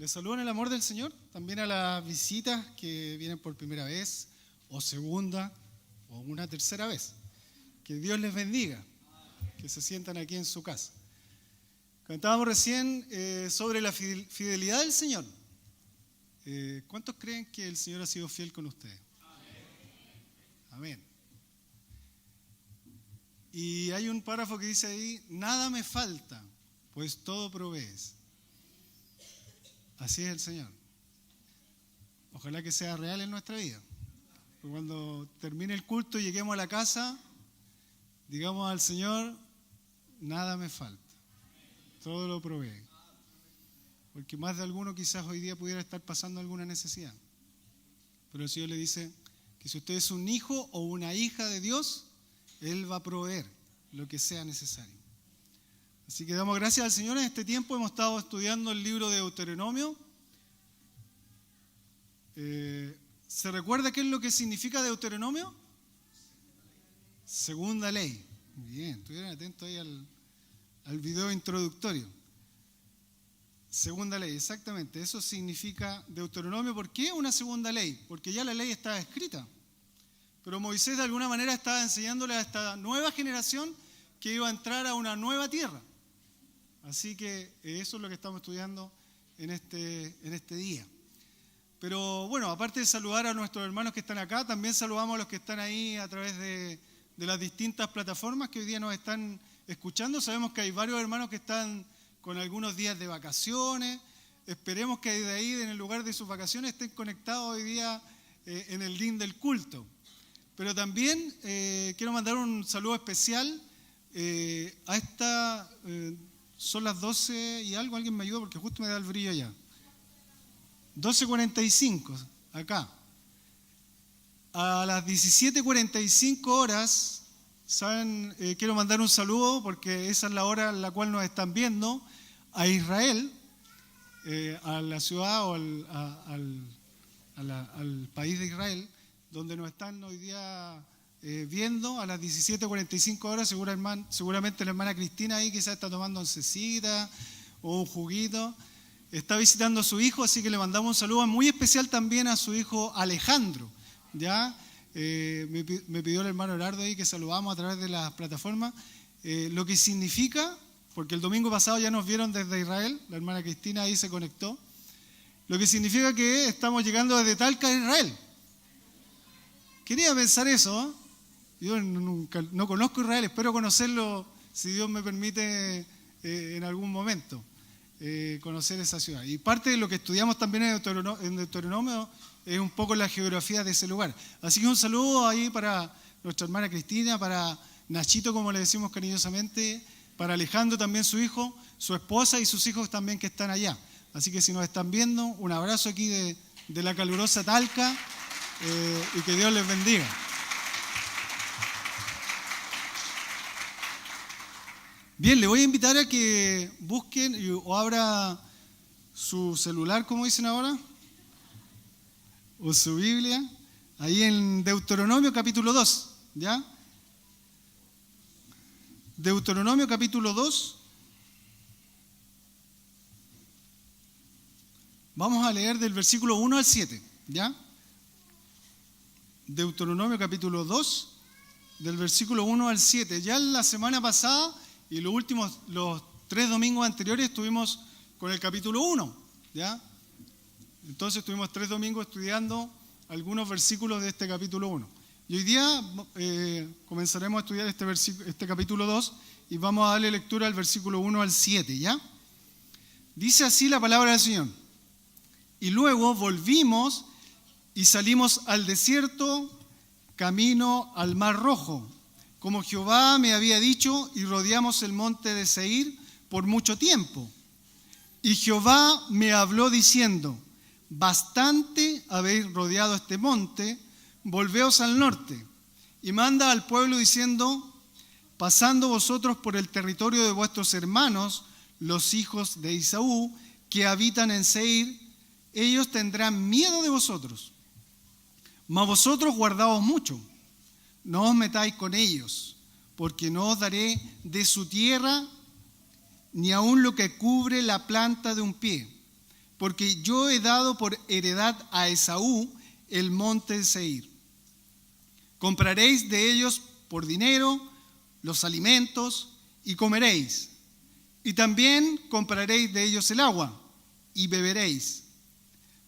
Les saludo en el amor del Señor, también a las visitas que vienen por primera vez, o segunda, o una tercera vez. Que Dios les bendiga, que se sientan aquí en su casa. Cantábamos recién sobre la fidelidad del Señor. ¿Cuántos creen que el Señor ha sido fiel con ustedes? Amén. Y hay un párrafo que dice ahí, nada me falta, pues todo provees. Así es el Señor. Ojalá que sea real en nuestra vida. Porque cuando termine el culto y lleguemos a la casa, digamos al Señor, nada me falta, todo lo provee. Porque más de alguno quizás hoy día pudiera estar pasando alguna necesidad. Pero el Señor le dice que si usted es un hijo o una hija de Dios, Él va a proveer lo que sea necesario. Así que damos gracias al Señor. En este tiempo hemos estado estudiando el libro de Deuteronomio. ¿Se recuerda qué es lo que significa Deuteronomio? Segunda ley. Bien, estuvieron atentos ahí al video introductorio. Segunda ley, exactamente. Eso significa Deuteronomio. ¿Por qué una segunda ley? Porque ya la ley estaba escrita. Pero Moisés de alguna manera estaba enseñándole a esta nueva generación que iba a entrar a una nueva tierra. Así que eso es lo que estamos estudiando en este día. Pero bueno, aparte de saludar a nuestros hermanos que están acá, también saludamos a los que están ahí a través de las distintas plataformas que hoy día nos están escuchando. Sabemos que hay varios hermanos que están con algunos días de vacaciones. Esperemos que de ahí, en el lugar de sus vacaciones, estén conectados hoy día en el link del culto. Pero también quiero mandar un saludo especial a esta... son las 12 y algo, alguien me ayuda porque justo me da el brillo ya. 12:45, acá. A las 17:45 horas, ¿saben? Quiero mandar un saludo porque esa es la hora en la cual nos están viendo, a Israel, a la ciudad o al país de Israel, donde nos están hoy día viendo a las 17:45 horas. Seguramente la hermana Cristina ahí quizás está tomando oncecita o un juguito. Está visitando a su hijo, así que le mandamos un saludo muy especial también a su hijo Alejandro. ¿Ya? Me pidió el hermano Herardo ahí que saludamos a través de las plataformas. Lo que significa, porque el domingo pasado ya nos vieron desde Israel, la hermana Cristina ahí se conectó, lo que significa que estamos llegando desde Talca a Israel. Quería pensar eso, ¿eh? Yo no conozco Israel, espero conocerlo si Dios me permite en algún momento conocer esa ciudad. Y parte de lo que estudiamos también en Deuteronomio es un poco la geografía de ese lugar. Así que un saludo ahí para nuestra hermana Cristina, para Nachito, como le decimos cariñosamente, para Alejandro también su hijo, su esposa y sus hijos también que están allá. Así que si nos están viendo, un abrazo aquí de la calurosa Talca y que Dios les bendiga. Bien, le voy a invitar a que busquen o abra su celular, como dicen ahora, o su Biblia, ahí en Deuteronomio capítulo 2, ¿ya? Deuteronomio capítulo 2. Vamos a leer del versículo 1 al 7, ¿ya? Deuteronomio capítulo 2, del versículo 1 al 7. Ya la semana pasada y los 3 domingos anteriores estuvimos con el capítulo 1, ¿ya? Entonces estuvimos 3 domingos estudiando algunos versículos de este capítulo 1. Y hoy día comenzaremos a estudiar este capítulo 2 y vamos a darle lectura al versículo 1 al 7, ¿ya? Dice así la palabra del Señor. Y luego volvimos y salimos al desierto, camino al Mar Rojo, como Jehová me había dicho, y rodeamos el monte de Seir por mucho tiempo. Y Jehová me habló diciendo, bastante habéis rodeado este monte, volveos al norte. Y manda al pueblo diciendo, pasando vosotros por el territorio de vuestros hermanos, los hijos de Esaú, que habitan en Seir, ellos tendrán miedo de vosotros. Mas vosotros guardaos mucho. No os metáis con ellos, porque no os daré de su tierra ni aun lo que cubre la planta de un pie. porque yo he dado por heredad a Esaú el monte de Seir. Compraréis de ellos por dinero los alimentos y comeréis. Y también compraréis de ellos el agua y beberéis.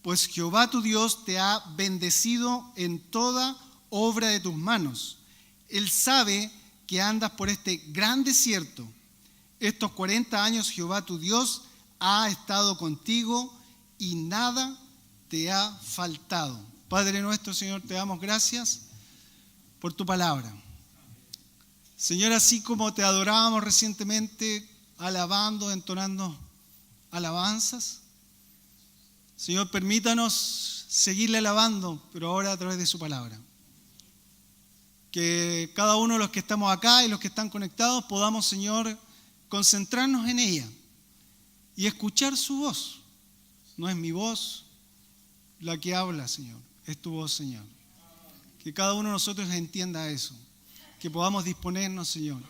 Pues Jehová tu Dios te ha bendecido en toda obra de tus manos. Él sabe que andas por este gran desierto. Estos 40 años Jehová tu Dios ha estado contigo y nada te ha faltado. Padre nuestro, Señor, te damos gracias por tu palabra. Señor, así como te adorábamos recientemente, alabando, entonando alabanzas, Señor, permítanos seguirle alabando, pero ahora a través de su palabra. Que cada uno de los que estamos acá y los que están conectados podamos, Señor, concentrarnos en ella y escuchar su voz. No es mi voz la que habla, Señor, es tu voz, Señor. Que cada uno de nosotros entienda eso, que podamos disponernos, Señor,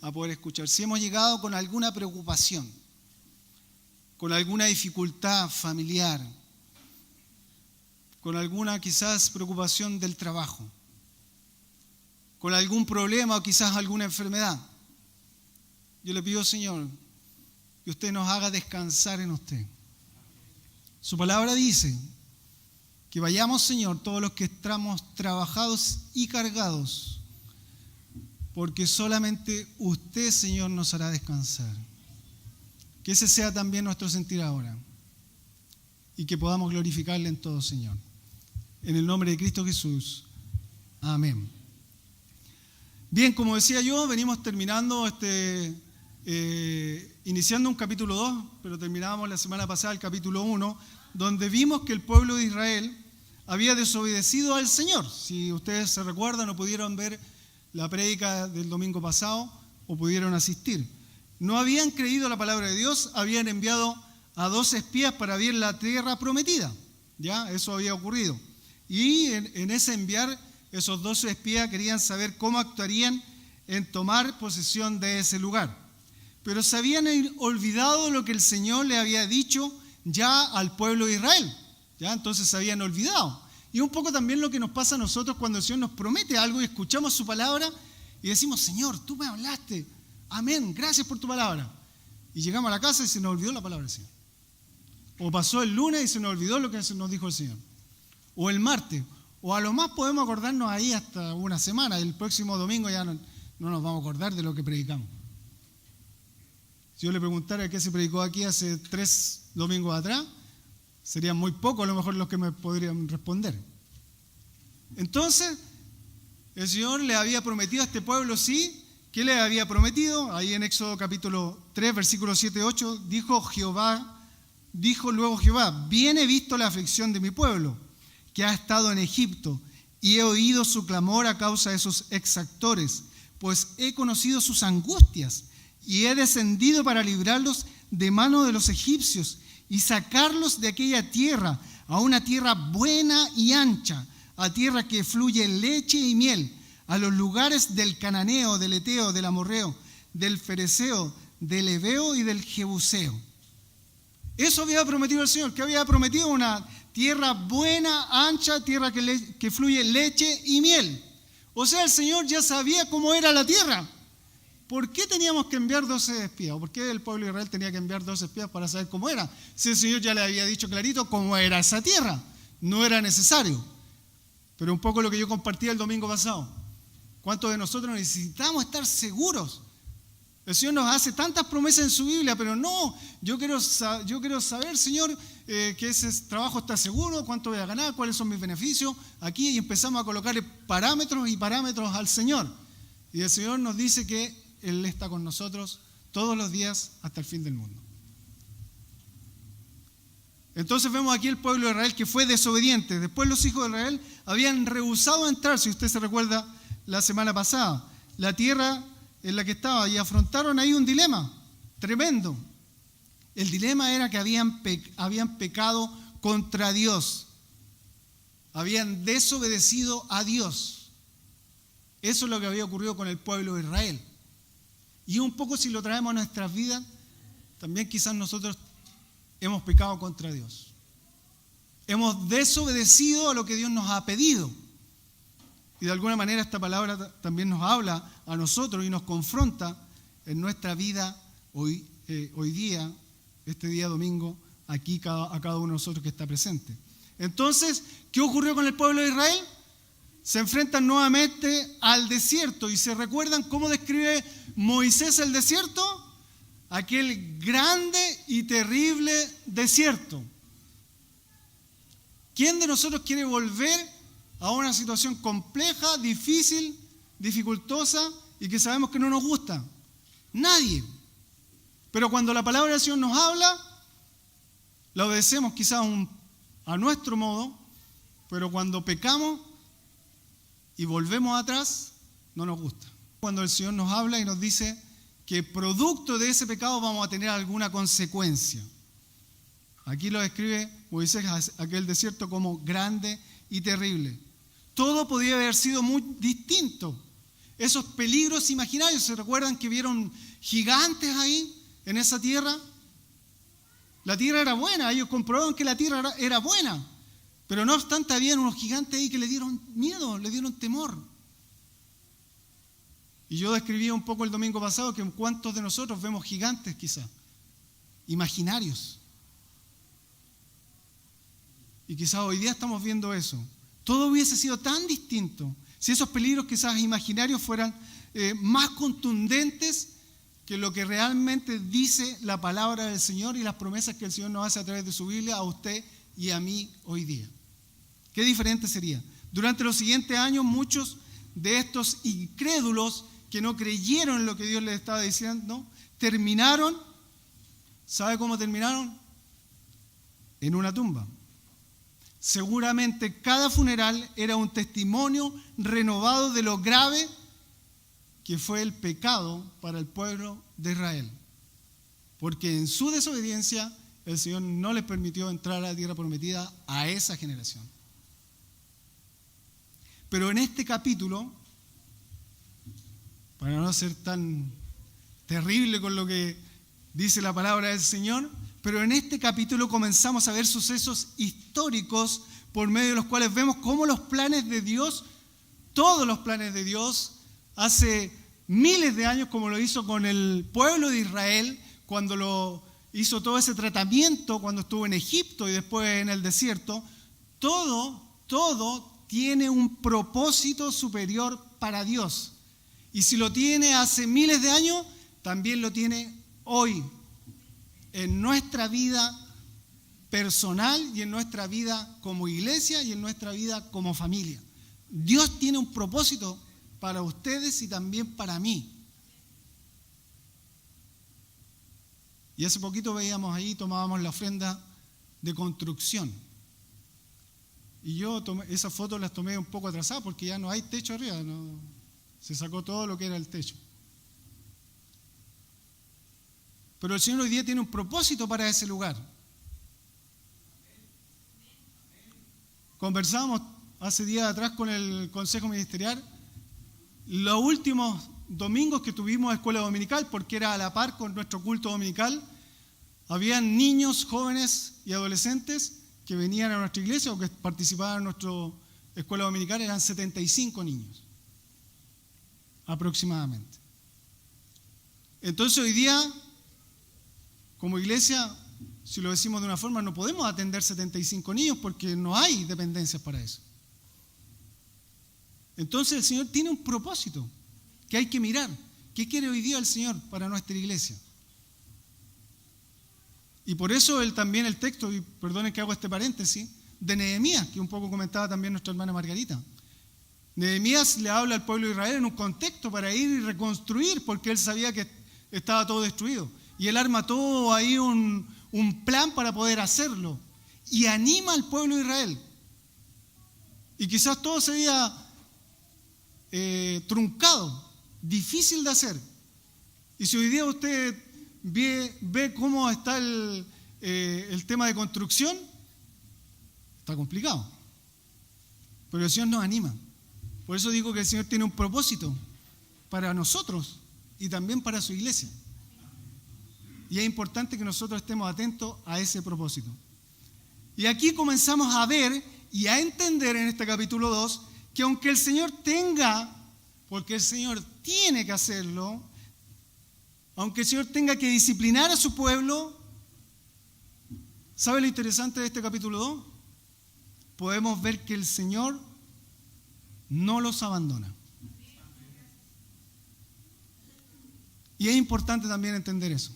a poder escuchar. Si hemos llegado con alguna preocupación, con alguna dificultad familiar, con alguna quizás preocupación del trabajo, con algún problema o quizás alguna enfermedad, yo le pido, Señor, que usted nos haga descansar en usted. Su palabra dice que vayamos, Señor, todos los que estamos trabajados y cargados, porque solamente usted, Señor, nos hará descansar. Que ese sea también nuestro sentir ahora y que podamos glorificarle en todo, Señor. En el nombre de Cristo Jesús. Amén. Bien, como decía yo, venimos terminando iniciando un capítulo 2, pero terminábamos la semana pasada el capítulo 1, donde vimos que el pueblo de Israel había desobedecido al Señor. Si ustedes se recuerdan o pudieron ver la prédica del domingo pasado o pudieron asistir. No habían creído la palabra de Dios, habían enviado a 2 espías para ver la tierra prometida. ¿Ya? Eso había ocurrido. Y en ese enviar, esos 12 espías querían saber cómo actuarían en tomar posesión de ese lugar. Pero se habían olvidado lo que el Señor le había dicho ya al pueblo de Israel. ¿Ya? Entonces se habían olvidado. Y un poco también lo que nos pasa a nosotros cuando el Señor nos promete algo y escuchamos su palabra y decimos, Señor, tú me hablaste. Amén, gracias por tu palabra. Y llegamos a la casa y se nos olvidó la palabra del Señor. O pasó el lunes y se nos olvidó lo que nos dijo el Señor. O el martes. O a lo más podemos acordarnos ahí hasta una semana. El próximo domingo ya no nos vamos a acordar de lo que predicamos. Si yo le preguntara qué se predicó aquí hace 3 domingos atrás, serían muy pocos a lo mejor los que me podrían responder. Entonces, el Señor le había prometido a este pueblo, sí. ¿Qué le había prometido? Ahí en Éxodo capítulo 3, versículos 7 y 8, dijo luego Jehová, bien he visto la aflicción de mi pueblo, que ha estado en Egipto, y he oído su clamor a causa de sus exactores, pues he conocido sus angustias, y he descendido para librarlos de mano de los egipcios, y sacarlos de aquella tierra, a una tierra buena y ancha, a tierra que fluye leche y miel, a los lugares del cananeo, del eteo, del amorreo, del fereceo, del heveo y del jebuseo. Eso había prometido el Señor, que había prometido una tierra buena, ancha, tierra que fluye leche y miel. O sea, el Señor ya sabía cómo era la tierra. ¿Por qué teníamos que enviar 12 espías? ¿O por qué el pueblo de Israel tenía que enviar 12 espías para saber cómo era? Si el Señor ya le había dicho clarito cómo era esa tierra. No era necesario. Pero un poco lo que yo compartí el domingo pasado. ¿Cuántos de nosotros necesitamos estar seguros? El Señor nos hace tantas promesas en su Biblia, pero no, yo quiero saber, Señor, que ese trabajo está seguro, cuánto voy a ganar, cuáles son mis beneficios. Aquí y empezamos a colocarle parámetros y parámetros al Señor. Y el Señor nos dice que Él está con nosotros todos los días hasta el fin del mundo. Entonces vemos aquí el pueblo de Israel que fue desobediente. Después los hijos de Israel habían rehusado entrar, si usted se recuerda, la semana pasada, la tierra en la que estaba, y afrontaron ahí un dilema tremendo. El dilema era que habían pecado contra Dios, habían desobedecido a Dios. Eso es lo que había ocurrido con el pueblo de Israel. Y un poco si lo traemos a nuestras vidas, también quizás nosotros hemos pecado contra Dios. hemos desobedecido a lo que Dios nos ha pedido. Y de alguna manera esta palabra también nos habla a nosotros y nos confronta en nuestra vida hoy día, este día domingo, aquí a cada uno de nosotros que está presente. Entonces, ¿qué ocurrió con el pueblo de Israel? Se enfrentan nuevamente al desierto y se recuerdan cómo describe Moisés el desierto, aquel grande y terrible desierto. ¿Quién de nosotros quiere volver a una situación compleja, difícil, dificultosa y que sabemos que no nos gusta? Nadie. Pero cuando la palabra del Señor nos habla, la obedecemos quizás a nuestro modo, pero cuando pecamos y volvemos atrás, no nos gusta. Cuando el Señor nos habla y nos dice que producto de ese pecado vamos a tener alguna consecuencia. Aquí lo describe Moisés, aquel desierto, como grande y terrible. Todo podía haber sido muy distinto. Esos peligros imaginarios, ¿se recuerdan que vieron gigantes ahí en esa tierra? La tierra era buena, ellos comprobaron que la tierra era buena, pero no obstante habían unos gigantes ahí que le dieron miedo, le dieron temor. Y yo describí un poco el domingo pasado que cuántos de nosotros vemos gigantes quizás, imaginarios. Y quizás hoy día estamos viendo eso. Todo hubiese sido tan distinto si esos peligros quizás imaginarios fueran más contundentes que lo que realmente dice la palabra del Señor y las promesas que el Señor nos hace a través de su Biblia a usted y a mí hoy día. ¿Qué diferente sería? Durante los siguientes años, muchos de estos incrédulos que no creyeron en lo que Dios les estaba diciendo, terminaron, ¿sabe cómo terminaron? En una tumba. Seguramente cada funeral era un testimonio renovado de lo grave que fue el pecado para el pueblo de Israel. Porque en su desobediencia el Señor no les permitió entrar a la tierra prometida a esa generación. Pero en este capítulo, para no ser tan terrible con lo que dice la palabra del Señor, pero en este capítulo comenzamos a ver sucesos históricos por medio de los cuales vemos cómo los planes de Dios, todos los planes de Dios, hace miles de años, como lo hizo con el pueblo de Israel, cuando lo hizo todo ese tratamiento, cuando estuvo en Egipto y después en el desierto, todo tiene un propósito superior para Dios. Y si lo tiene hace miles de años, también lo tiene hoy, en nuestra vida personal y en nuestra vida como iglesia y en nuestra vida como familia. Dios tiene un propósito para ustedes y también para mí. Y hace poquito veíamos ahí, tomábamos la ofrenda de construcción. Y yo esas fotos las tomé un poco atrasadas porque ya no hay techo arriba, se sacó todo lo que era el techo. Pero el Señor hoy día tiene un propósito para ese lugar. Conversábamos hace días atrás con el Consejo Ministerial. Los últimos domingos que tuvimos escuela dominical, porque era a la par con nuestro culto dominical, habían niños, jóvenes y adolescentes que venían a nuestra iglesia o que participaban en nuestra escuela dominical. Eran 75 niños, aproximadamente. Entonces hoy día, como iglesia, si lo decimos de una forma, no podemos atender 75 niños porque no hay dependencias para eso. Entonces el Señor tiene un propósito que hay que mirar. ¿Qué quiere hoy día el Señor para nuestra iglesia? Y por eso también el texto, y perdonen que hago este paréntesis, de Nehemías, que un poco comentaba también nuestra hermana Margarita. Nehemías le habla al pueblo de Israel en un contexto para ir y reconstruir, porque él sabía que estaba todo destruido. Y él arma todo ahí un plan para poder hacerlo. Y anima al pueblo de Israel. Y quizás todo se veía truncado, difícil de hacer. Y si hoy día usted ve cómo está el tema de construcción, está complicado. Pero el Señor nos anima. Por eso digo que el Señor tiene un propósito para nosotros y también para su iglesia. Y es importante que nosotros estemos atentos a ese propósito. Y aquí comenzamos a ver y a entender en este capítulo 2 que aunque el Señor tenga, porque el Señor tiene que hacerlo, aunque el Señor tenga que disciplinar a su pueblo, ¿sabe lo interesante de este capítulo 2? Podemos ver que el Señor no los abandona. Y es importante también entender eso.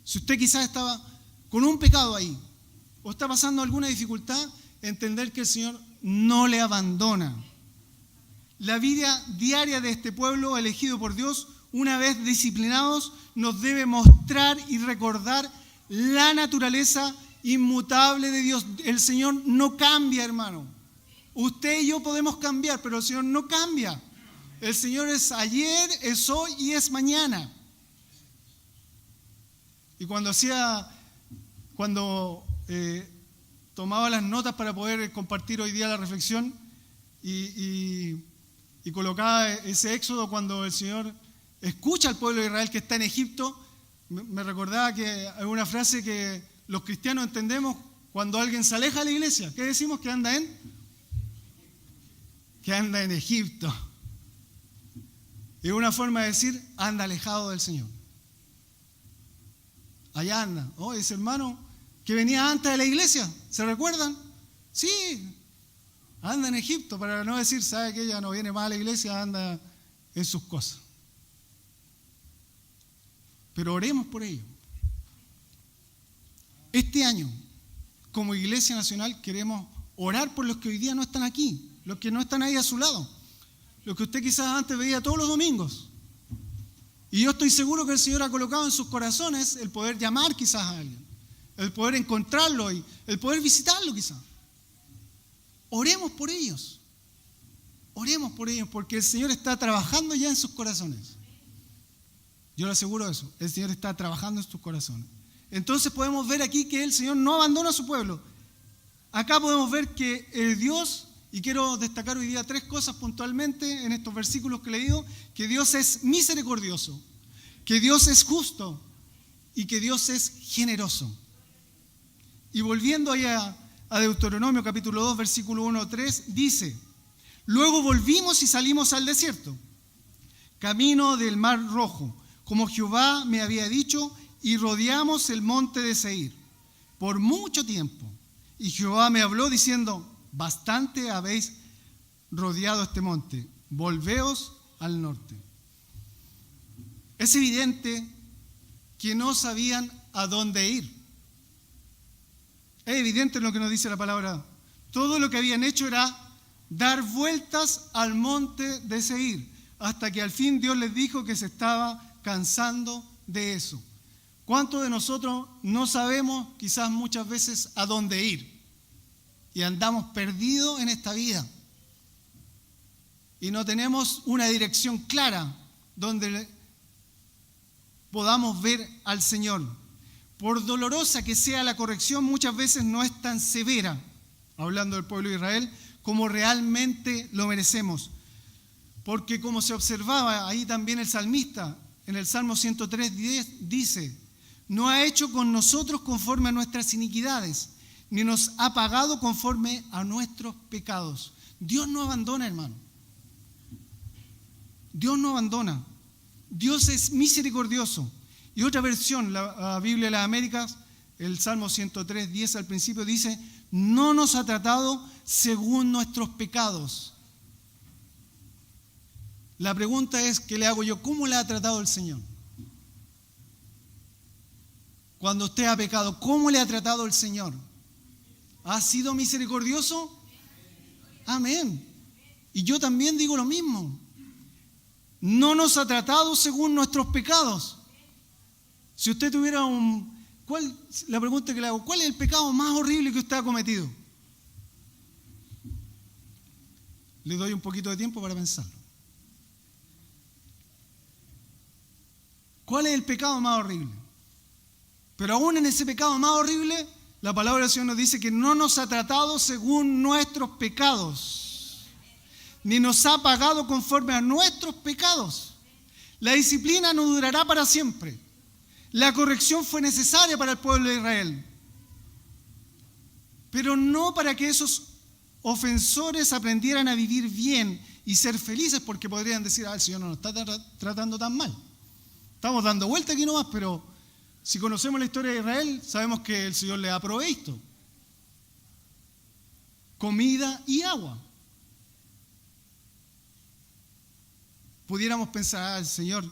Si usted quizás estaba con un pecado ahí, o está pasando alguna dificultad, entender que el Señor no le abandona. La vida diaria de este pueblo elegido por Dios, una vez disciplinados, nos debe mostrar y recordar la naturaleza inmutable de Dios. El Señor no cambia, hermano. Usted y yo podemos cambiar, pero el Señor no cambia. El Señor es ayer, es hoy y es mañana. Y cuando tomaba las notas para poder compartir hoy día la reflexión y colocaba ese éxodo cuando el Señor escucha al pueblo de Israel que está en Egipto, me recordaba que hay una frase que los cristianos entendemos cuando alguien se aleja de la iglesia. ¿Qué decimos? Que anda en Egipto. Es una forma de decir, anda alejado del Señor. Allá anda. Oh, ese hermano que venía antes de la iglesia, ¿se recuerdan? Sí, anda en Egipto, para no decir, sabe que ella no viene más a la iglesia, anda en sus cosas. Pero oremos por ello. Este año, como Iglesia Nacional, queremos orar por los que hoy día no están aquí, los que no están ahí a su lado, los que usted quizás antes veía todos los domingos. Y yo estoy seguro que el Señor ha colocado en sus corazones el poder llamar quizás a alguien, el poder encontrarlo y el poder visitarlo quizás. Oremos por ellos, porque el Señor está trabajando ya en sus corazones. Yo le aseguro eso, el Señor está trabajando en sus corazones. Entonces podemos ver aquí que el Señor no abandona a su pueblo. Acá podemos ver que Dios, y quiero destacar hoy día 3 cosas puntualmente en estos versículos que he leído, que Dios es misericordioso, que Dios es justo y que Dios es generoso. Y volviendo allá a Deuteronomio capítulo 2, versículo 1-3, dice: luego volvimos y salimos al desierto, camino del Mar Rojo, como Jehová me había dicho, y rodeamos el monte de Seir por mucho tiempo. Y Jehová me habló diciendo: bastante habéis rodeado este monte, volveos al norte. Es evidente que no sabían a dónde ir. Es evidente lo que nos dice la palabra. Todo lo que habían hecho era dar vueltas al monte de Seir, hasta que al fin Dios les dijo que se estaba cansando de eso. ¿Cuántos de nosotros no sabemos quizás muchas veces a dónde ir? Y andamos perdidos en esta vida. Y no tenemos una dirección clara donde podamos ver al Señor. Por dolorosa que sea la corrección, muchas veces no es tan severa, hablando del pueblo de Israel, como realmente lo merecemos. Porque como se observaba ahí también el salmista, en el Salmo 103:10 dice: no ha hecho con nosotros conforme a nuestras iniquidades, ni nos ha pagado conforme a nuestros pecados. Dios no abandona, hermano. Dios no abandona. Dios es misericordioso. Y otra versión, la Biblia de las Américas, el Salmo 103:10 al principio dice: no nos ha tratado según nuestros pecados. La pregunta es, ¿qué le hago yo? ¿Cómo le ha tratado el Señor? Cuando usted ha pecado, ¿cómo le ha tratado el Señor? ¿Ha sido misericordioso? Amén. Y yo también digo lo mismo. No nos ha tratado según nuestros pecados. Si usted tuviera la pregunta que le hago, ¿cuál es el pecado más horrible que usted ha cometido? Le doy un poquito de tiempo para pensarlo. ¿Cuál es el pecado más horrible? Pero aún en ese pecado más horrible, la palabra del Señor nos dice que no nos ha tratado según nuestros pecados, ni nos ha pagado conforme a nuestros pecados. La disciplina no durará para siempre. La corrección fue necesaria para el pueblo de Israel. pero no para que esos ofensores aprendieran a vivir bien y ser felices, porque podrían decir, el Señor no nos está tratando tan mal. Estamos dando vuelta aquí nomás, pero si conocemos la historia de Israel, sabemos que el Señor les ha provisto comida y agua. Pudiéramos pensar, el Señor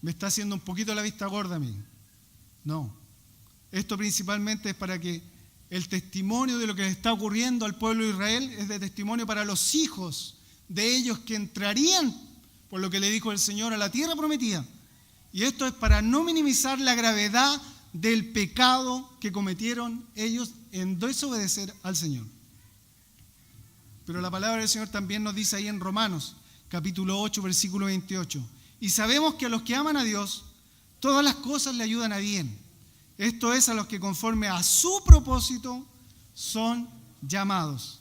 me está haciendo un poquito la vista gorda a mí. No. Esto principalmente es para que el testimonio de lo que le está ocurriendo al pueblo de Israel es de testimonio para los hijos de ellos que entrarían, por lo que le dijo el Señor, a la tierra prometida. Y esto es para no minimizar la gravedad del pecado que cometieron ellos en desobedecer al Señor. Pero la palabra del Señor también nos dice ahí en Romanos, capítulo 8, versículo 28. Y sabemos que a los que aman a Dios, todas las cosas le ayudan a bien. Esto es, a los que conforme a su propósito son llamados.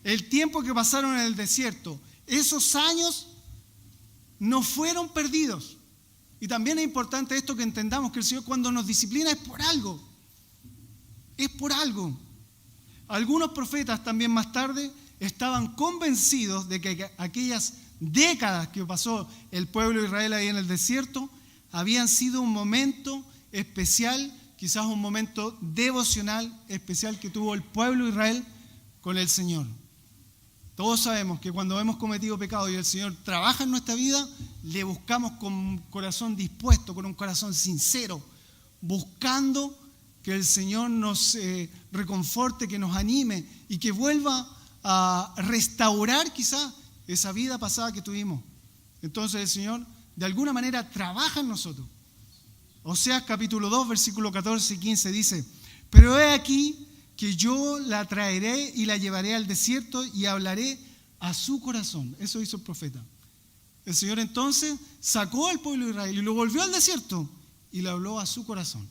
El tiempo que pasaron en el desierto, esos años no fueron perdidos. Y también es importante esto, que entendamos que el Señor cuando nos disciplina es por algo. Es por algo. Algunos profetas también más tarde estaban convencidos de que aquellas décadas que pasó el pueblo de Israel ahí en el desierto habían sido un momento especial, quizás un momento devocional especial que tuvo el pueblo de Israel con el Señor. Todos sabemos que cuando hemos cometido pecado y el Señor trabaja en nuestra vida, le buscamos con un corazón dispuesto, con un corazón sincero, buscando que el Señor nos reconforte, que nos anime y que vuelva a restaurar quizás esa vida pasada que tuvimos. Entonces el Señor de alguna manera trabaja en nosotros. Oseas capítulo 2, versículo 14 y 15 dice: pero he aquí que yo la traeré y la llevaré al desierto y hablaré a su corazón. Eso hizo el profeta. El Señor entonces sacó al pueblo de Israel y lo volvió al desierto y le habló a su corazón.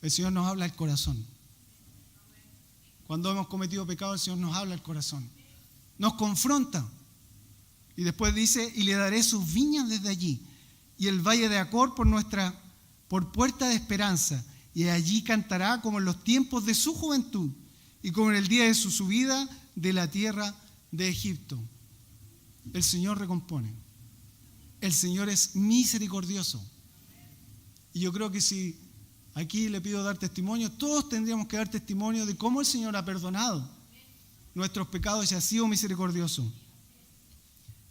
El Señor nos habla al corazón. Cuando hemos cometido pecado, el Señor nos habla al corazón. Nos confronta. Y después dice: y le daré sus viñas desde allí, y el valle de Acor por puerta de esperanza, y allí cantará como en los tiempos de su juventud, y como en el día de su subida de la tierra de Egipto. El Señor recompone. El Señor es misericordioso. Y yo creo que si aquí le pido dar testimonio, todos tendríamos que dar testimonio de cómo el Señor ha perdonado nuestros pecados y ha sido misericordioso.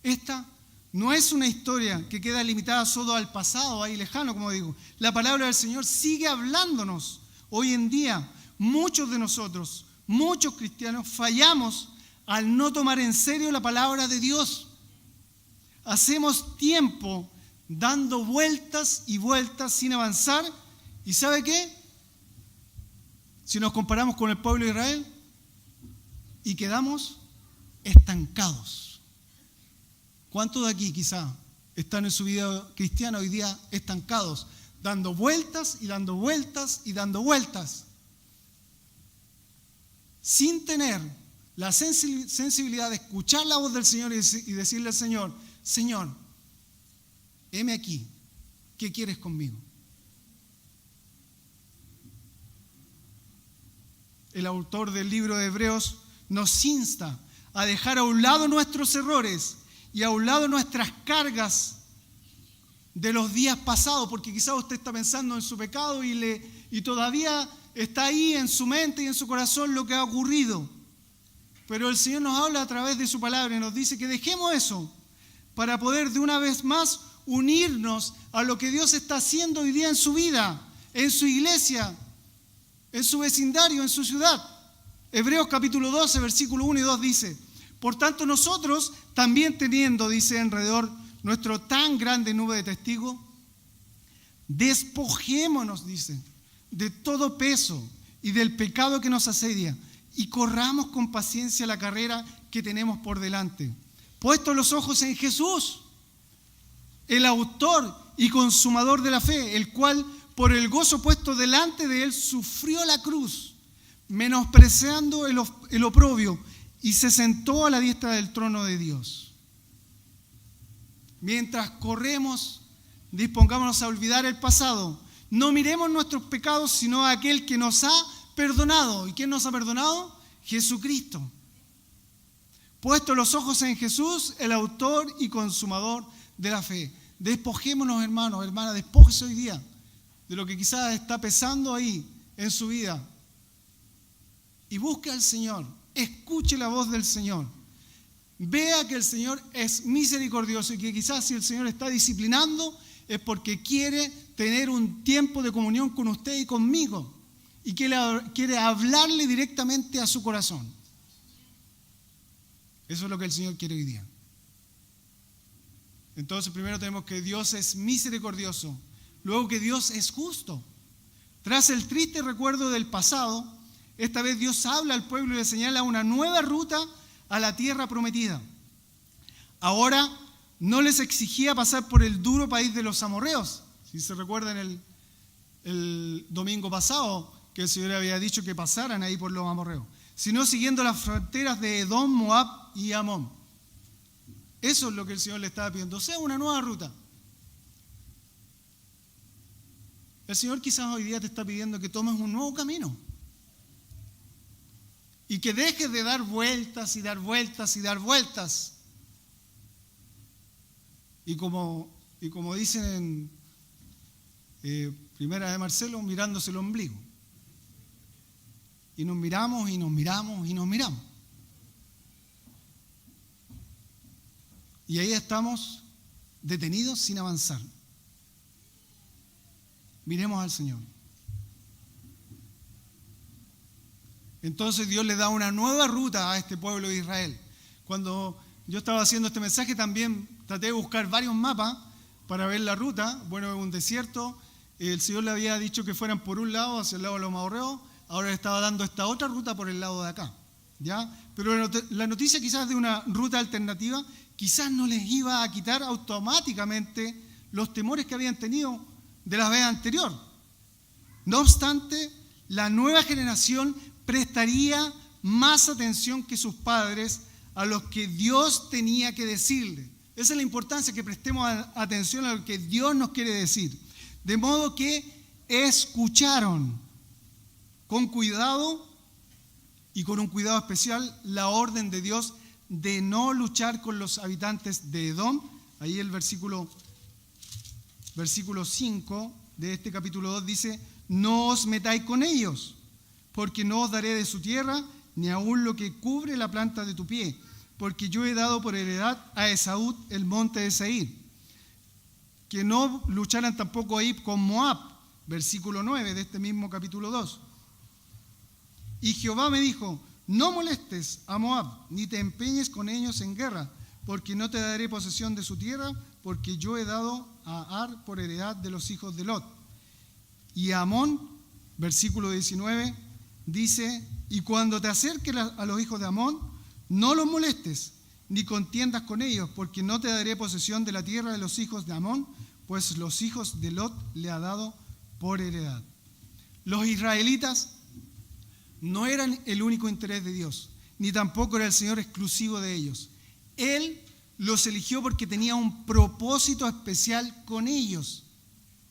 Esta no es una historia que queda limitada solo al pasado, ahí lejano, como digo. La palabra del Señor sigue hablándonos. Hoy en día, muchos de nosotros, muchos cristianos, fallamos al no tomar en serio la palabra de Dios. Hacemos tiempo dando vueltas y vueltas sin avanzar. ¿Y sabe qué? Si nos comparamos con el pueblo de Israel, y quedamos estancados. ¿Cuántos de aquí quizá están en su vida cristiana hoy día estancados, dando vueltas y dando vueltas y dando vueltas, sin tener la sensibilidad de escuchar la voz del Señor y decirle al Señor: Señor, heme aquí, ¿qué quieres conmigo? El autor del libro de Hebreos nos insta a dejar a un lado nuestros errores y a un lado nuestras cargas de los días pasados, porque quizás usted está pensando en su pecado y todavía está ahí en su mente y en su corazón lo que ha ocurrido. Pero el Señor nos habla a través de su palabra y nos dice que dejemos eso para poder de una vez más unirnos a lo que Dios está haciendo hoy día en su vida, en su iglesia, en su vecindario, en su ciudad. Hebreos capítulo 12, versículo 1 y 2 dice: por tanto nosotros también teniendo, dice, alrededor nuestro tan grande nube de testigos, despojémonos, dice, de todo peso y del pecado que nos asedia, y corramos con paciencia la carrera que tenemos por delante, puestos los ojos en Jesús, el autor y consumador de la fe, el cual por el gozo puesto delante de él sufrió la cruz, menospreciando el oprobio, y se sentó a la diestra del trono de Dios. Mientras corremos, dispongámonos a olvidar el pasado. No miremos nuestros pecados, sino a aquel que nos ha perdonado. ¿Y quién nos ha perdonado? Jesucristo. Puesto los ojos en Jesús, el autor y consumador de la fe. Despojémonos, hermanos, hermanas, despójese hoy día de lo que quizás está pesando ahí en su vida. Y busque al Señor, escuche la voz del Señor. Vea que el Señor es misericordioso y que quizás si el Señor está disciplinando es porque quiere tener un tiempo de comunión con usted y conmigo y quiere hablarle directamente a su corazón. Eso es lo que el Señor quiere hoy día. Entonces primero tenemos que Dios es misericordioso, luego que Dios es justo. Tras el triste recuerdo del pasado, esta vez Dios habla al pueblo y le señala una nueva ruta a la tierra prometida. Ahora no les exigía pasar por el duro país de los amorreos. Si se recuerdan el domingo pasado que el Señor había dicho que pasaran ahí por los amorreos, sino siguiendo las fronteras de Edom, Moab y Amón. Eso es lo que el Señor le estaba pidiendo, o sea, una nueva ruta. El Señor quizás hoy día te está pidiendo que tomes un nuevo camino y que dejes de dar vueltas y dar vueltas y dar vueltas. Y como dicen en Primera de Marcelo, mirándose el ombligo. Y nos miramos y nos miramos y nos miramos. Y ahí estamos detenidos sin avanzar. Miremos al Señor. Entonces Dios le da una nueva ruta a este pueblo de Israel. Cuando yo estaba haciendo este mensaje también traté de buscar varios mapas para ver la ruta. Bueno, en un desierto, el Señor le había dicho que fueran por un lado, hacia el lado de los amorreos. Ahora le estaba dando esta otra ruta por el lado de acá, ¿ya? Pero la noticia quizás de una ruta alternativa quizás no les iba a quitar automáticamente los temores que habían tenido de la vez anterior. No obstante, la nueva generación prestaría más atención que sus padres a lo que Dios tenía que decirle. Esa es la importancia, que prestemos atención a lo que Dios nos quiere decir. De modo que escucharon con cuidado y con un cuidado especial la orden de Dios de no luchar con los habitantes de Edom. Ahí el versículo 5 de este capítulo 2 dice: no os metáis con ellos, porque no os daré de su tierra, ni aun lo que cubre la planta de tu pie, porque yo he dado por heredad a Esaú el monte de Seir. Que no lucharan tampoco ahí con Moab, versículo 9 de este mismo capítulo 2. Y Jehová me dijo: no molestes a Moab, ni te empeñes con ellos en guerra, porque no te daré posesión de su tierra, porque yo he dado a Ar por heredad de los hijos de Lot. Y a Amón, versículo 19, dice: y cuando te acerques a los hijos de Amón, no los molestes, ni contiendas con ellos, porque no te daré posesión de la tierra de los hijos de Amón, pues los hijos de Lot le ha dado por heredad. Los israelitas no eran el único interés de Dios, ni tampoco era el Señor exclusivo de ellos. Él los eligió porque tenía un propósito especial con ellos,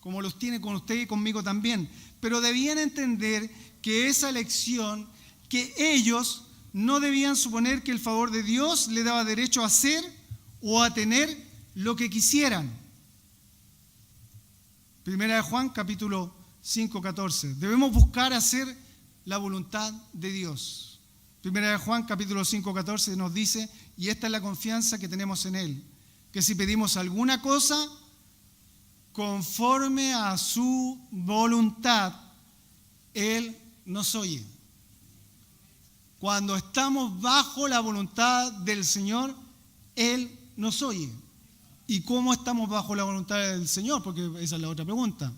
como los tiene con usted y conmigo también. Pero debían entender que esa elección, que ellos no debían suponer que el favor de Dios le daba derecho a hacer o a tener lo que quisieran. Primera de Juan, capítulo 5, 14. Debemos buscar hacer la voluntad de Dios. Primera de Juan, capítulo 5, 14 nos dice: y esta es la confianza que tenemos en Él, que si pedimos alguna cosa conforme a su voluntad, Él nos oye. Cuando estamos bajo la voluntad del Señor, Él nos oye. ¿Y cómo estamos bajo la voluntad del Señor? Porque esa es la otra pregunta.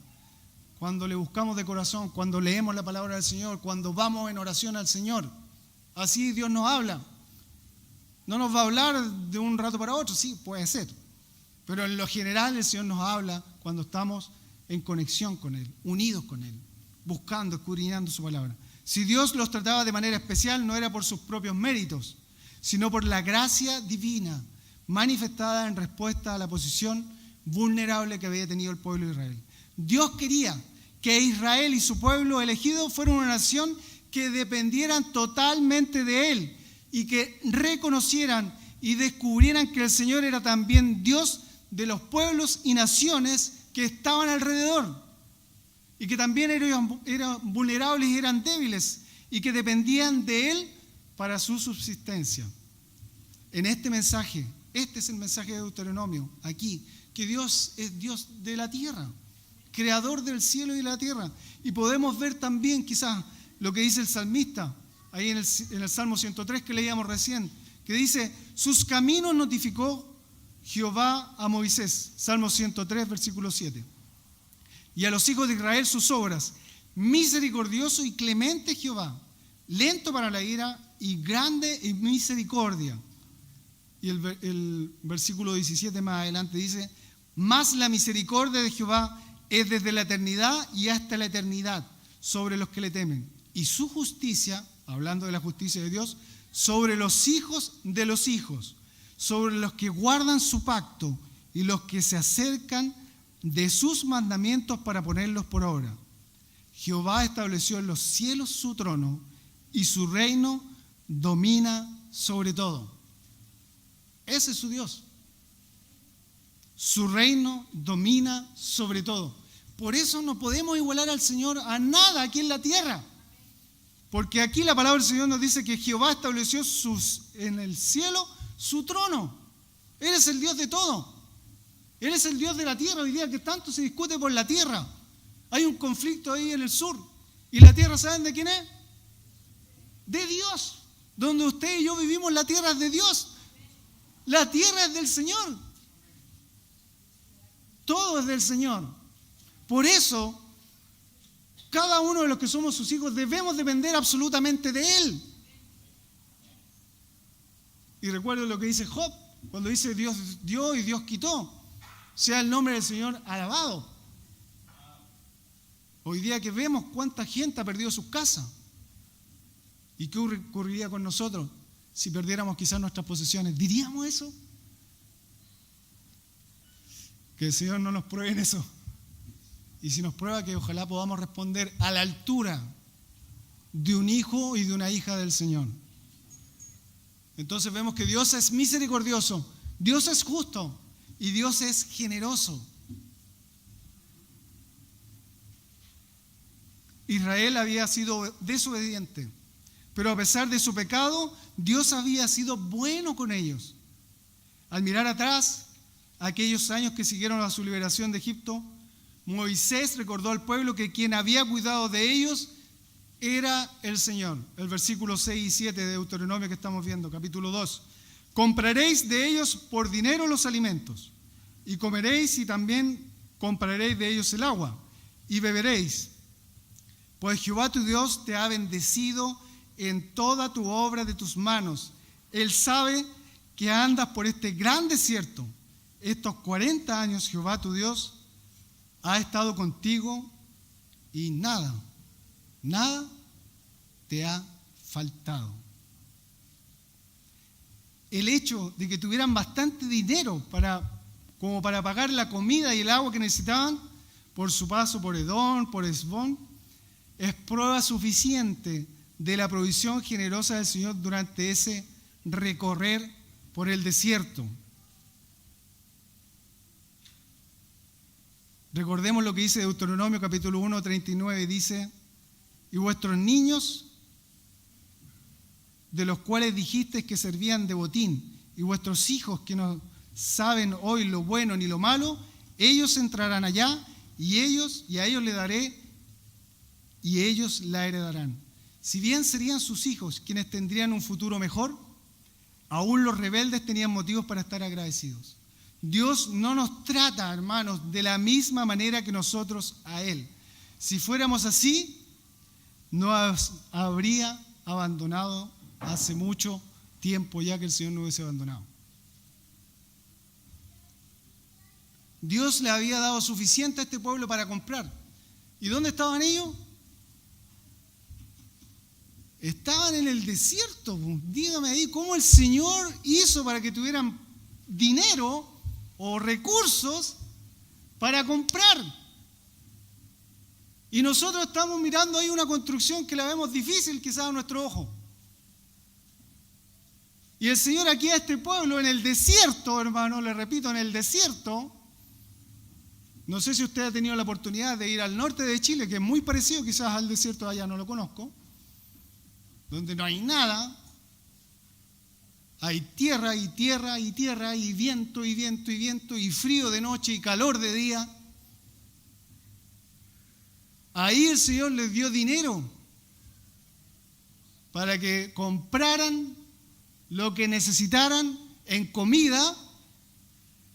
Cuando le buscamos de corazón, cuando leemos la palabra del Señor, cuando vamos en oración al Señor, así Dios nos habla. No nos va a hablar de un rato para otro, sí, puede ser. Pero en lo general el Señor nos habla cuando estamos en conexión con Él, unidos con Él, buscando, escudriñando su palabra. Si Dios los trataba de manera especial, no era por sus propios méritos, sino por la gracia divina manifestada en respuesta a la posición vulnerable que había tenido el pueblo de Israel. Dios quería que Israel y su pueblo elegido fueran una nación que dependieran totalmente de Él y que reconocieran y descubrieran que el Señor era también Dios de los pueblos y naciones que estaban alrededor y que también eran vulnerables y eran débiles y que dependían de Él para su subsistencia. En este mensaje, este es el mensaje de Deuteronomio, aquí, que Dios es Dios de la tierra, creador del cielo y de la tierra. Y podemos ver también quizás lo que dice el salmista, ahí en el Salmo 103 que leíamos recién, que dice, sus caminos notificó Jehová a Moisés, Salmo 103, versículo 7. Y a los hijos de Israel sus obras, misericordioso y clemente Jehová, lento para la ira y grande en misericordia. Y el versículo 17 más adelante dice, mas la misericordia de Jehová es desde la eternidad y hasta la eternidad sobre los que le temen. Y su justicia, hablando de la justicia de Dios, sobre los hijos de los hijos, sobre los que guardan su pacto y los que se acercan de sus mandamientos para ponerlos por obra. Jehová estableció en los cielos su trono y su reino domina sobre todo. Ese es su Dios. Su reino domina sobre todo. Por eso no podemos igualar al Señor a nada aquí en la tierra. Porque aquí la palabra del Señor nos dice que Jehová estableció en el cielo su trono. Él es el Dios de todo. Él es el Dios de la tierra. Hoy día que tanto se discute por la tierra. Hay un conflicto ahí en el sur. ¿Y la tierra saben de quién es? De Dios. Donde usted y yo vivimos, la tierra es de Dios. La tierra es del Señor. Todo es del Señor. Por eso, cada uno de los que somos sus hijos debemos depender absolutamente de Él. Y recuerdo lo que dice Job, cuando dice Dios dio y Dios quitó. Sea el nombre del Señor alabado. Hoy día que vemos cuánta gente ha perdido sus casas. ¿Y qué ocurriría con nosotros si perdiéramos quizás nuestras posesiones? ¿Diríamos eso? Que el Señor no nos pruebe en eso. Y si nos prueba, que ojalá podamos responder a la altura de un hijo y de una hija del Señor. Entonces vemos que Dios es misericordioso, Dios es justo y Dios es generoso. Israel había sido desobediente, pero a pesar de su pecado, Dios había sido bueno con ellos. Al mirar atrás, aquellos años que siguieron a su liberación de Egipto, Moisés recordó al pueblo que quien había cuidado de ellos era el Señor. El versículo 6 y 7 de Deuteronomio que estamos viendo, capítulo 2. Compraréis de ellos por dinero los alimentos, y comeréis y también compraréis de ellos el agua, y beberéis. Pues Jehová tu Dios te ha bendecido en toda tu obra de tus manos. Él sabe que andas por este gran desierto. Estos 40 años Jehová tu Dios ha estado contigo y nada te ha faltado. El hecho de que tuvieran bastante dinero como para pagar la comida y el agua que necesitaban por su paso por Edom, por Esbón, es prueba suficiente de la provisión generosa del Señor durante ese recorrer por el desierto. Recordemos lo que dice Deuteronomio capítulo 1, 39, dice, y vuestros niños, de los cuales dijisteis que servían de botín, y vuestros hijos que no saben hoy lo bueno ni lo malo, ellos entrarán allá, y a ellos le daré, y ellos la heredarán. Si bien serían sus hijos quienes tendrían un futuro mejor, aún los rebeldes tenían motivos para estar agradecidos. Dios no nos trata, hermanos, de la misma manera que nosotros a Él. Si fuéramos así, nos habría abandonado hace mucho tiempo ya que el Señor nos hubiese abandonado. Dios le había dado suficiente a este pueblo para comprar. ¿Y dónde estaban ellos? Estaban en el desierto. Dígame ahí, ¿cómo el Señor hizo para que tuvieran dinero o recursos para comprar? Y nosotros estamos mirando ahí una construcción que la vemos difícil quizás a nuestro ojo. Y el Señor aquí a este pueblo en el desierto, hermano, le repito, en el desierto, no sé si usted ha tenido la oportunidad de ir al norte de Chile, que es muy parecido quizás al desierto de allá, no lo conozco, donde no hay nada, hay tierra y tierra y tierra y viento y viento y viento y frío de noche y calor de día. Ahí el Señor les dio dinero para que compraran lo que necesitaran en comida.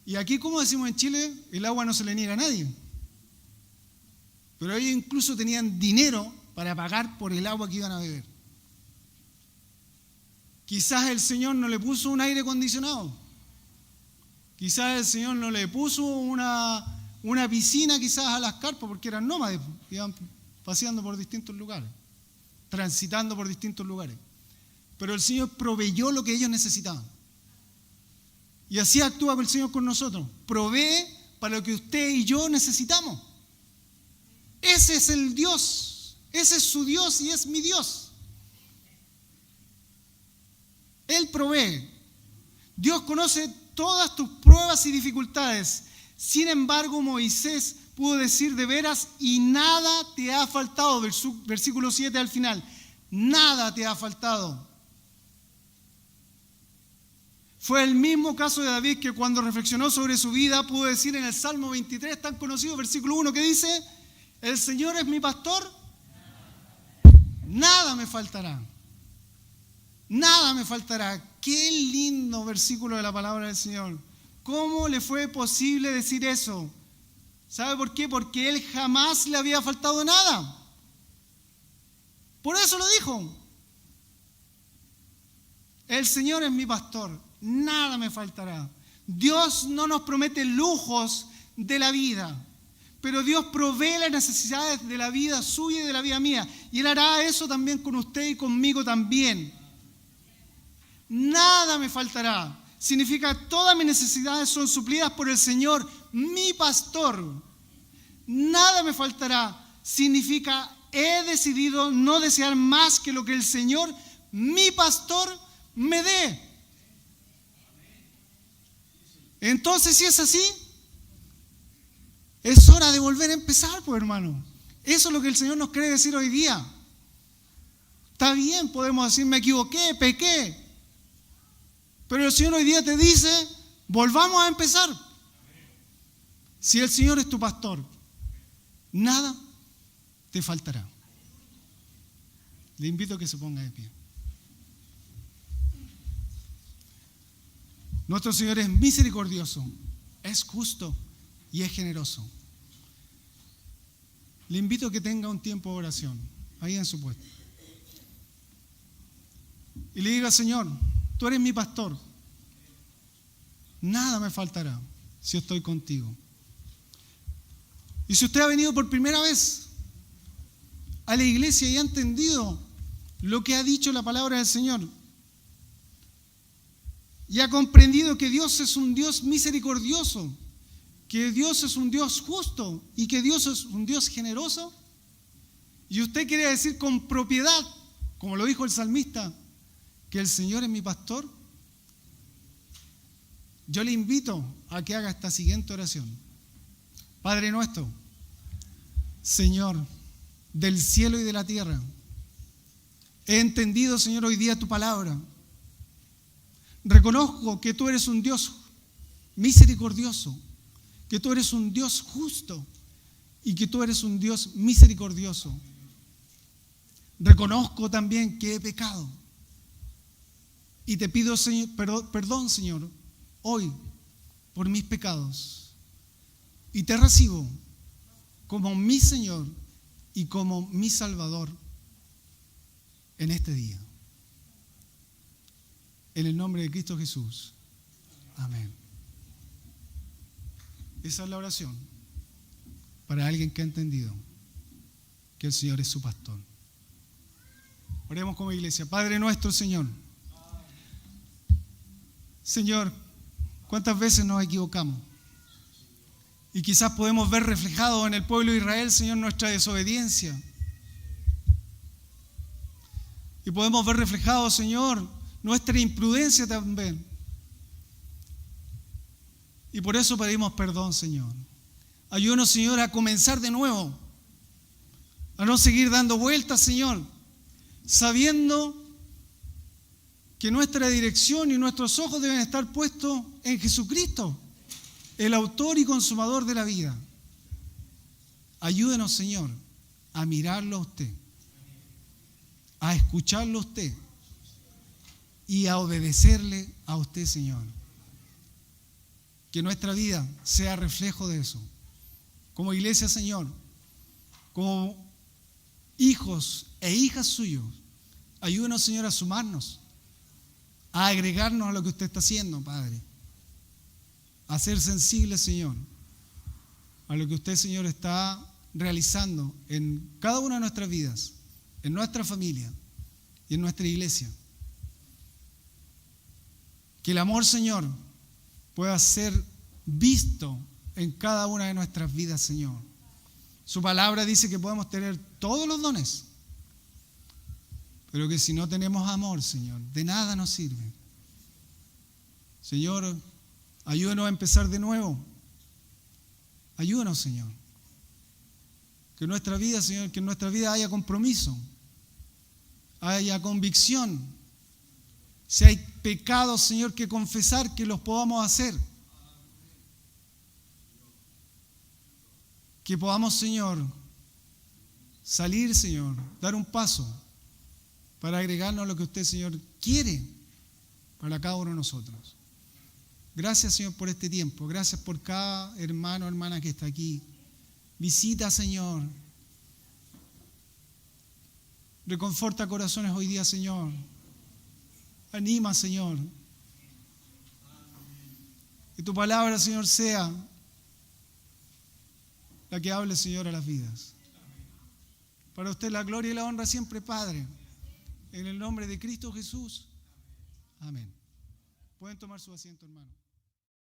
Y aquí, como decimos en Chile, el agua no se le niega a nadie. Pero ellos incluso tenían dinero para pagar por el agua que iban a beber. Quizás el Señor no le puso un aire acondicionado. Quizás el Señor no le puso una piscina quizás a las carpas, porque eran nómades, iban paseando por distintos lugares, transitando por distintos lugares. Pero el Señor proveyó lo que ellos necesitaban. Y así actúa el Señor con nosotros. Provee para lo que usted y yo necesitamos. Ese es el Dios. Ese es su Dios y es mi Dios. Él provee. Dios conoce todas tus pruebas y dificultades. Sin embargo, Moisés pudo decir de veras, y nada te ha faltado. Versículo 7 al final. Nada te ha faltado. Fue el mismo caso de David, que cuando reflexionó sobre su vida pudo decir en el Salmo 23, tan conocido, versículo 1, que dice: el Señor es mi pastor, nada me faltará. Nada me faltará. Qué lindo versículo de la palabra del Señor. ¿Cómo le fue posible decir eso? ¿Sabe por qué? Porque él jamás le había faltado nada. Por eso lo dijo. El Señor es mi pastor, nada me faltará. Dios no nos promete lujos de la vida, pero Dios provee las necesidades de la vida suya y de la vida mía. Y Él hará eso también con usted y conmigo también. Nada me faltará. Significa todas mis necesidades son suplidas por el Señor, mi pastor. Nada me faltará. Significa he decidido no desear más que lo que el Señor, mi pastor, me dé. Entonces, si es así, es hora de volver a empezar, pues, hermano. Eso es lo que el Señor nos quiere decir hoy día. Está bien, podemos decir, me equivoqué, pequé. Pero el Señor hoy día te dice, volvamos a empezar. Si el Señor es tu pastor, nada te faltará. Le invito a que se ponga de pie. Nuestro Señor es misericordioso, es justo y es generoso. Le invito a que tenga un tiempo de oración, ahí en su puesto. Y le diga: Señor, tú eres mi pastor. Nada me faltará si estoy contigo. Y si usted ha venido por primera vez a la iglesia y ha entendido lo que ha dicho la palabra del Señor, y ha comprendido que Dios es un Dios misericordioso, que Dios es un Dios justo y que Dios es un Dios generoso, y usted quiere decir con propiedad, como lo dijo el salmista, que el Señor es mi pastor, yo le invito a que haga esta siguiente oración. Padre nuestro, Señor del cielo y de la tierra, he entendido, Señor, hoy día tu palabra. Reconozco que tú eres un Dios misericordioso, que tú eres un Dios justo y que tú eres un Dios misericordioso. Reconozco también que he pecado y te pido, Señor, perdón, Señor, hoy por mis pecados, y te recibo como mi Señor y como mi Salvador en este día. En el nombre de Cristo Jesús. Amén. Esa es la oración para alguien que ha entendido que el Señor es su pastor. Oremos como iglesia. Padre nuestro, Señor. Señor, ¿cuántas veces nos equivocamos? Y quizás podemos ver reflejado en el pueblo de Israel, Señor, nuestra desobediencia. Y podemos ver reflejado, Señor, nuestra imprudencia también. Y por eso pedimos perdón, Señor. Ayúdanos, Señor, a comenzar de nuevo. A no seguir dando vueltas, Señor. Sabiendo que nuestra dirección y nuestros ojos deben estar puestos en Jesucristo, el autor y consumador de la vida. Ayúdenos, Señor, a mirarlo a usted, a escucharlo a usted y a obedecerle a usted, Señor. Que nuestra vida sea reflejo de eso. Como iglesia, Señor, como hijos e hijas suyos, ayúdenos, Señor, a sumarnos, a agregarnos a lo que usted está haciendo, Padre. A ser sensibles, Señor, a lo que usted, Señor, está realizando en cada una de nuestras vidas, en nuestra familia y en nuestra iglesia. Que el amor, Señor, pueda ser visto en cada una de nuestras vidas, Señor. Su palabra dice que podemos tener todos los dones, pero que si no tenemos amor, Señor, de nada nos sirve. Señor, ayúdanos a empezar de nuevo. Ayúdanos, Señor. Que en nuestra vida, Señor, que en nuestra vida haya compromiso, haya convicción. Si hay pecados, Señor, que confesar, que los podamos hacer. Que podamos, Señor, salir, Señor, dar un paso para agregarnos a lo que usted, Señor, quiere para cada uno de nosotros. Gracias, Señor, por este tiempo. Gracias por cada hermano o hermana que está aquí. Visita, Señor. Reconforta corazones hoy día, Señor. Anima, Señor. Que tu palabra, Señor, sea la que hable, Señor, a las vidas. Para usted la gloria y la honra siempre, Padre. En el nombre de Cristo Jesús. Amén. Pueden tomar su asiento, hermano.